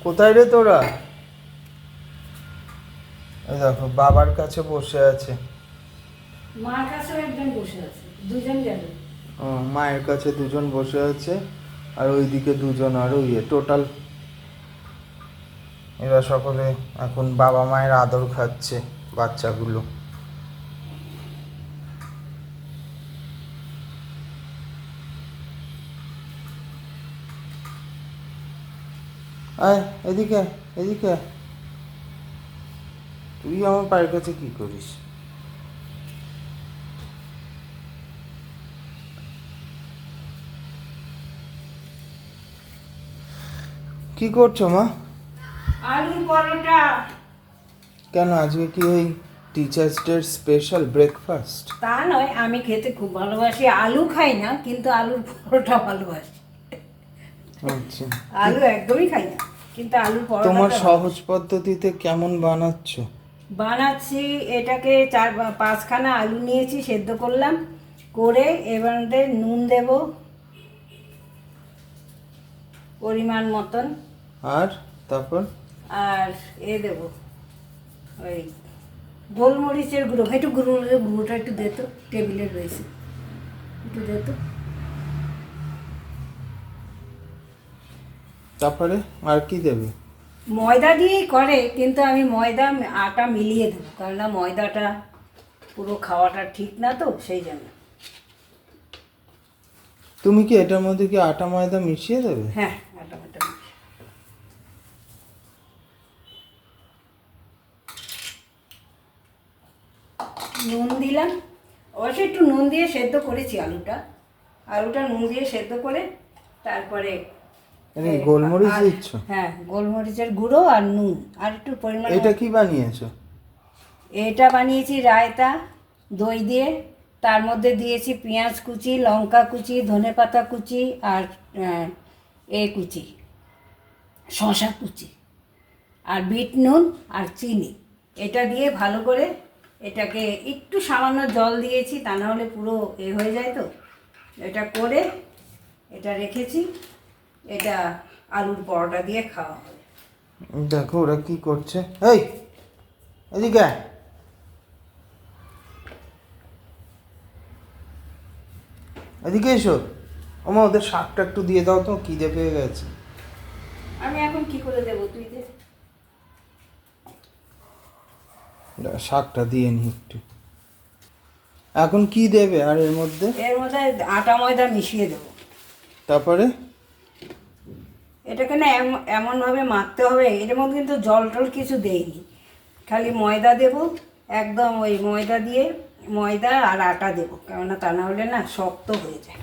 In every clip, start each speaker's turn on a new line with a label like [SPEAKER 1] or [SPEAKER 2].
[SPEAKER 1] কোথায় রে তোরা? এই দেখো বাবার কাছে বসে আছে।
[SPEAKER 2] মার কাছেও একজন বসে আছে, দুজন গেল।
[SPEAKER 1] ও, মায়ের কাছে দুজন বসে আছে আর ওইদিকে দুজন আরো টোটাল এরা সকলে এখন বাবা মায়ের আদর খাচ্ছে বাচ্চাগুলো। আয় এদিকে আয়, এদিকে আয়। তুই আমার পায়ের কাছে কি করিস? কি করছো মা?
[SPEAKER 2] আলুর পরোটা।
[SPEAKER 1] কেন আজকে কি ওই টিচার্স ডে স্পেশাল ব্রেকফাস্ট?
[SPEAKER 2] তা নয়, আমি খেতে খুব ভালোবাসি, আলু খাই না কিন্তু আলুর পরোটা ভালোবাসি।
[SPEAKER 1] আচ্ছা,
[SPEAKER 2] আলু একদমই খাই না কিন্তু আলুর পরোটা
[SPEAKER 1] তোমার সহজ পদ্ধতিতে কেমন বানাচ্ছ?
[SPEAKER 2] বানাচ্ছি। এটাকে 4-5খানা আলু নিয়েছি, সেদ্ধ করলাম, করে এবার নুন দেব পরিমাণ মতন,
[SPEAKER 1] আর তারপর
[SPEAKER 2] আর দেব ওই গোলমরিচের গুঁড়ো। একটু গুঁড়োটা একটু দে তো, টেবিলে রয়েছে, একটু দে তো।
[SPEAKER 1] তারপরে আর কি দেবে?
[SPEAKER 2] ময়দা দিয়েই করে কিন্তু আমি ময়দা আটা মিলিয়ে দেবো, কেননা ময়দাটা পুরো খাওয়াটা ঠিক না, তো সেই জন্য।
[SPEAKER 1] তুমি কি এটার মধ্যে কি আটা ময়দা মিশিয়ে দেবে?
[SPEAKER 2] হ্যাঁ, আটা মাটা নুন দিলাম, অবশ্যই একটু নুন দিয়ে সেদ্ধ করেছি আলুটা নুন দিয়ে সেদ্ধ করে তারপরে
[SPEAKER 1] গোলমরিচ দিচ্ছ?
[SPEAKER 2] হ্যাঁ, গোলমরিচের গুঁড়ো আর নুন আর একটু পরিমাণ।
[SPEAKER 1] এটা কি বানিয়েছো?
[SPEAKER 2] এটা বানিয়েছি রায়তা দই দিয়ে, তার মধ্যে দিয়েছি পেঁয়াজ কুচি, লঙ্কা কুচি, ধনেপাতা কুচি আর কুচি, শসা কুচি, আর বিট নুন আর চিনি। এটা দিয়ে ভালো করে এটাকে একটু সামান্য জল দিয়েছি, তা না হলে পুরো হয়ে যায়। তো এটা করে এটা রেখেছি, এটা আলুর পরোটা দিয়ে খাওয়া হবে।
[SPEAKER 1] দেখো ওরা কি করছে। এই এদিকে আয়। এদিকে এসো। ওমা ওদের শাকটা একটু দিয়ে দাও তো, খিদে পেয়ে গেছে।
[SPEAKER 2] আমি এখন কি করে দেবো, তুই দে।
[SPEAKER 1] শাকটা দিয়ে নি একটু। এখন কি দেবে আর এর মধ্যে?
[SPEAKER 2] এর মধ্যে আটা ময়দা মিশিয়ে দেবো।
[SPEAKER 1] তারপরে
[SPEAKER 2] এটাকে না এমনভাবে মাখতে হবে, এর মধ্যে কিন্তু জল টল কিছু দেইনি, খালি ময়দা দেব। একদম ওই ময়দা দিয়ে ময়দা আর আটা দেবো, কেননা তা না হলে না শক্ত হয়ে যায়।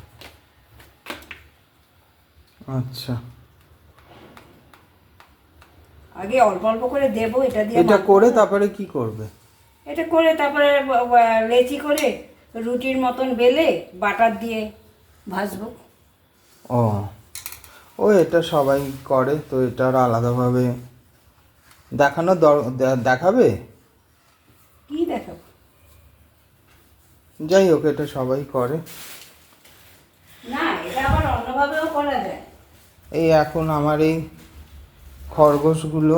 [SPEAKER 1] আচ্ছা,
[SPEAKER 2] আগে অল্প অল্প করে দেবো, এটা দিয়ে
[SPEAKER 1] এটা করে তারপরে কি করবে?
[SPEAKER 2] এটা করে তারপরে লেচি করে রুটির মতন বেলে বাটার দিয়ে ভাজবো।
[SPEAKER 1] ও ও এটা সবাই করে তো, এটার আলাদাভাবে দেখাবে?
[SPEAKER 2] কি দেখাবো?
[SPEAKER 1] যাই হোক, এটা সবাই করে।
[SPEAKER 2] না, এটা আবার অন্যভাবেও করা যায়।
[SPEAKER 1] এই এখন আমার এই খরগোশগুলো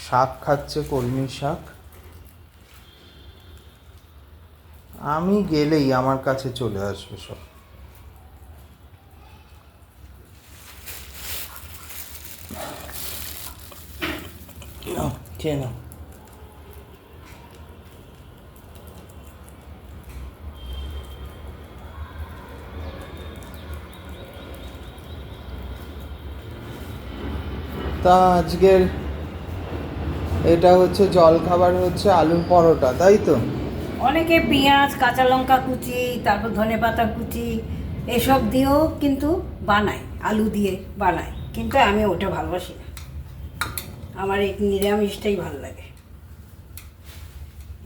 [SPEAKER 1] শাক খাচ্ছে, কলমি শাক। আমি গেলেই আমার কাছে চলে আসবে সব। খেয়ে নাও। তা আজকের এটা হচ্ছে জলখাবার, হচ্ছে আলুর পরোটা, তাই তো?
[SPEAKER 2] অনেকে পেঁয়াজ কাঁচা লঙ্কা কুচি, তারপর ধনেপাতা কুচি এসব দিয়েও কিন্তু বানায়, আলু দিয়ে বানায়, কিন্তু আমি ওটা ভালোবাসি না। আমার এই নিরামিষটাই ভালো লাগে।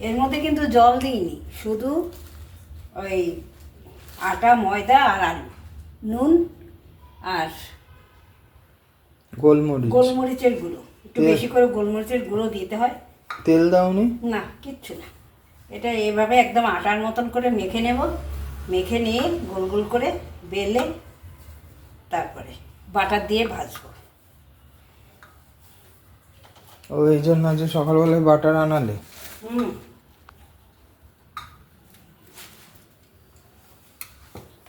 [SPEAKER 2] এর মধ্যে কিন্তু জল দিইনি, শুধু ওই আটা ময়দা আর আলু, নুন আর গোলমরিচের গুঁড়ো, একটু বেশি করে গোলমরিচের গুঁড়ো দিতে হয়।
[SPEAKER 1] তেল দাওনি?
[SPEAKER 2] না, কিচ্ছু না। এটা এভাবে একদম আটার মতন করে মেখে নেব, মেখে নিয়ে গোল গোল করে বেলে তারপরে বাটার দিয়ে ভাজবো।
[SPEAKER 1] ও এই জন্য যে সকালবেলায় বাটার আনালে।
[SPEAKER 2] হুম,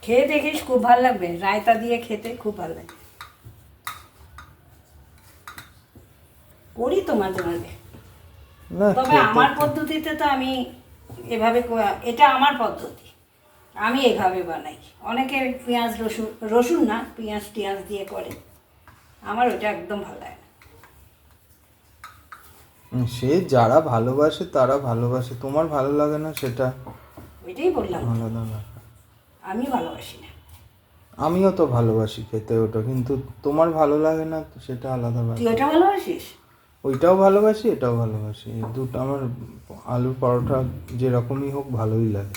[SPEAKER 2] খেয়ে দেখিস, খুব ভালো লাগবে, রায়তা দিয়ে খেতে খুব ভালো লাগে। করি তো মাঝে মাঝে,
[SPEAKER 1] না
[SPEAKER 2] তবে
[SPEAKER 1] খেতে
[SPEAKER 2] আমার
[SPEAKER 1] তো-
[SPEAKER 2] পদ্ধতিতে তো আমি এভাবে এটা আমার পদ্ধতি, আমি এভাবে বানাই। অনেকে পেঁয়াজ রসুন, রসুন না পেঁয়াজ টিয়াজ দিয়ে করে, আমার ওটা একদম ভালো লাগে না।
[SPEAKER 1] সে যারা ভালোবাসে তারা ভালোবাসে, তোমার ভালো লাগে না সেটা
[SPEAKER 2] ওইটাই বললাম,
[SPEAKER 1] আলাদা ব্যাপার।
[SPEAKER 2] আমি ভালোবাসি না।
[SPEAKER 1] আমিও তো ভালোবাসি খেতে ওটা, কিন্তু তোমার ভালো লাগে না তো সেটা আলাদা
[SPEAKER 2] তুই
[SPEAKER 1] ব্যাপার।
[SPEAKER 2] ওটা ভালোবাসিস?
[SPEAKER 1] ওইটাও ভালোবাসি এটাও ভালোবাসি, এই দুটো আমার আলুর পরোটা যেরকমই হোক ভালোই লাগে।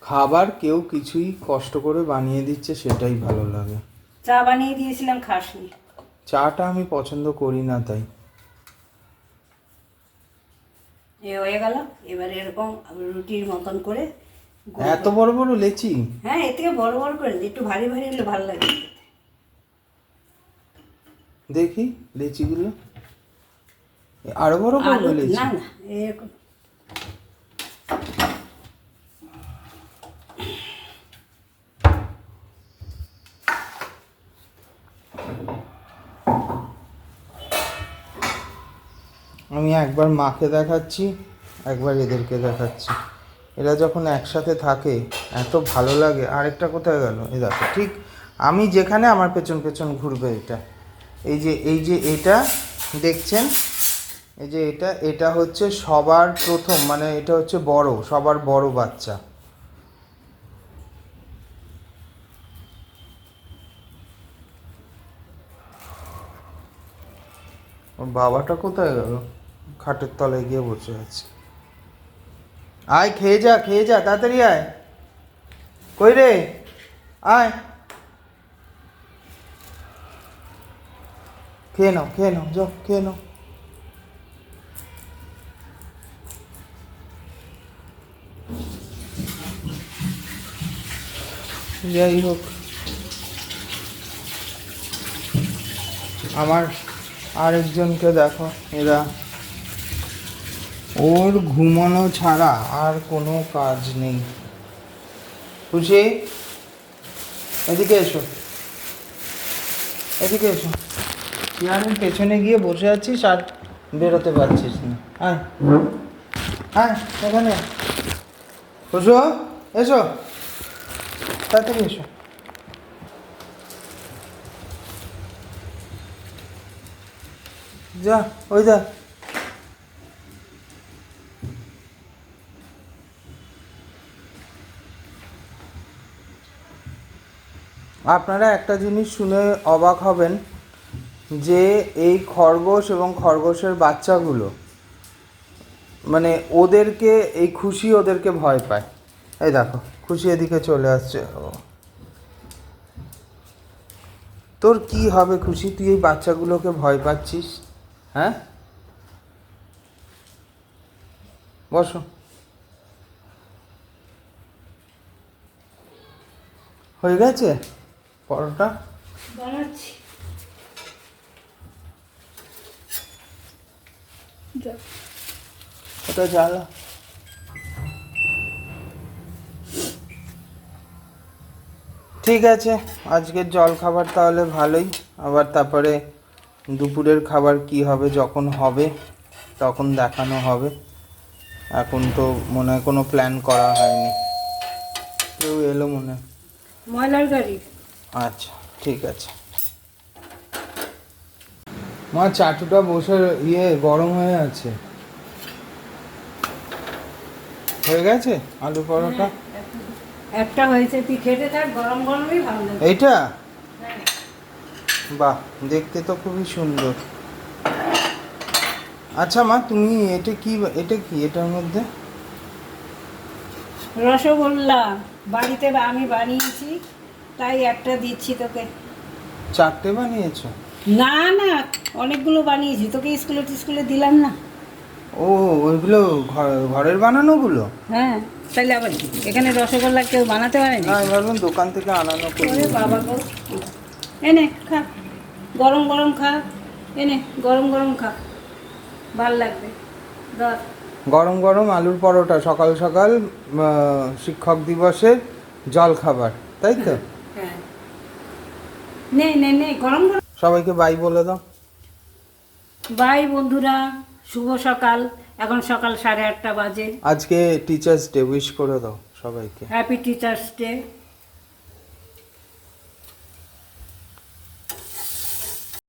[SPEAKER 1] খাবার কেউ কিছুই কষ্ট করে বানিয়ে দিচ্ছে সেটাই ভালো লাগে।
[SPEAKER 2] চা বানিয়ে দিয়েছিলাম, খাসনি।
[SPEAKER 1] চাটা আমি পছন্দ করি না তাই।
[SPEAKER 2] এ হয়ে গেল, এবার এরকম রুটির মতন করে গোল
[SPEAKER 1] এত
[SPEAKER 2] করে-
[SPEAKER 1] বড় বড় লেচি?
[SPEAKER 2] হ্যাঁ, এর থেকে বড় বড় করে দিই, একটু ভারী ভারী হলে ভালো লাগে খেতে।
[SPEAKER 1] দেখি লেচিগুলো, আরো বড়
[SPEAKER 2] আলু
[SPEAKER 1] করবে লেচি?
[SPEAKER 2] না না, এরকম।
[SPEAKER 1] আমি একবার মাকে দেখাচ্ছি, একবার এদেরকে দেখাচ্ছি। এরা যখন একসাথে থাকে এত ভালো লাগে। আরেকটা কোথায় গেল? এই দেখো, ঠিক আমি যেখানে আমার পেছন পেছন ঘুরবে এটা। এই যে এটা দেখছেন, এই যে এটা হচ্ছে সবার প্রথম, মানে এটা হচ্ছে বড়, সবার বড় বাচ্চা। ওর বাবাটা কোথায় গেল? খাটের তলায় গিয়ে বসে আছে। আয় খেয়ে যা তাড়াতাড়ি আয়। কই রে? আয়, খেয়ে নাও যাও খেয়ে নাও। যাই হোক, আমার আরেকজনকে দেখো, এরা ওর ঘুমানো ছাড়া আর কোনো কাজ নেই। খুশি, এদিকে এসো, এদিকে এসো। চেয়ারের পেছনে গিয়ে বসে আছিস আর বেরোতে পারছিস না। আয় আয় এখানে, খুশু এসো, তাড়াতাড়ি এসো। যা, ওই যা। আপনারা একটা জিনিস শুনে অবাক হবেন যে এই খরগোশ এবং খরগোশের বাচ্চাগুলো, মানে ওদেরকে এই খুশি ওদেরকে ভয় পায়। এই দেখো খুশি এদিকে চলে আসছে। তোর কি হবে খুশি, তুই এই বাচ্চাগুলোকে ভয় পাচ্ছিস? হ্যাঁ, বসো। হয়ে গেছে পরোটা?
[SPEAKER 2] বানাচ্ছি।
[SPEAKER 1] ওটা জ্বালা। ঠিক আছে, আজকের জল খাবার তাহলে ভালোই। আবার তারপরে দুপুরের খাবার কি হবে, যখন হবে তখন দেখানো হবে। এখন তো মনে হয় কোনো প্ল্যান করা হয়নি। কেউ এলো মনে হয়।
[SPEAKER 2] ময়লার গাড়ি।
[SPEAKER 1] আচ্ছা ঠিক আছে। মা চাটুটা বসে গরম হয়ে আছে। হয়ে গেছে আলু পরোটা?
[SPEAKER 2] একটা হয়েছে, তুই খেতে থাক, গরম গরমই ভালো লাগে।
[SPEAKER 1] এইটা?
[SPEAKER 2] হ্যাঁ।
[SPEAKER 1] বাহ, দেখতে তো খুবই সুন্দর। আচ্ছা মা, তুমি এটা কি এটার মধ্যে?
[SPEAKER 2] রসগোল্লা বাড়িতে আমি বানিয়েছি, তাই একটা দিচ্ছি তোকে।
[SPEAKER 1] 4টে বানিয়েছো?
[SPEAKER 2] না না, অনেকগুলো বানিয়েছি, তোকে স্কুলে দিলাম না।
[SPEAKER 1] ও, ওইগুলো ঘরের বানানোগুলো?
[SPEAKER 2] হ্যাঁ, তাহলে আবার কি, এখানে রসগোল্লা কেউ বানাতে পারে
[SPEAKER 1] না,
[SPEAKER 2] না?
[SPEAKER 1] আমি ভাবলাম দোকান থেকে আনানো করে।
[SPEAKER 2] ওরে বাবা গো, এনে খা, গরম গরম খা। এনে গরম গরম খা, ভাল লাগবে। ধর।
[SPEAKER 1] গরম গরম আলুর পরোটা সকাল সকাল শিক্ষক দিবসের জল খাবার, তাই তো?
[SPEAKER 2] হ্যাঁ, নে নে নে গরম গরম।
[SPEAKER 1] সবাইকে বাই বলে দাও।
[SPEAKER 2] বাই বন্ধুরা, শুভ সকাল। এখন সকাল 8:30 বাজে।
[SPEAKER 1] আজকে টিচার্স ডে, উইশ করে দাও সবাইকে।
[SPEAKER 2] Happy teachers day.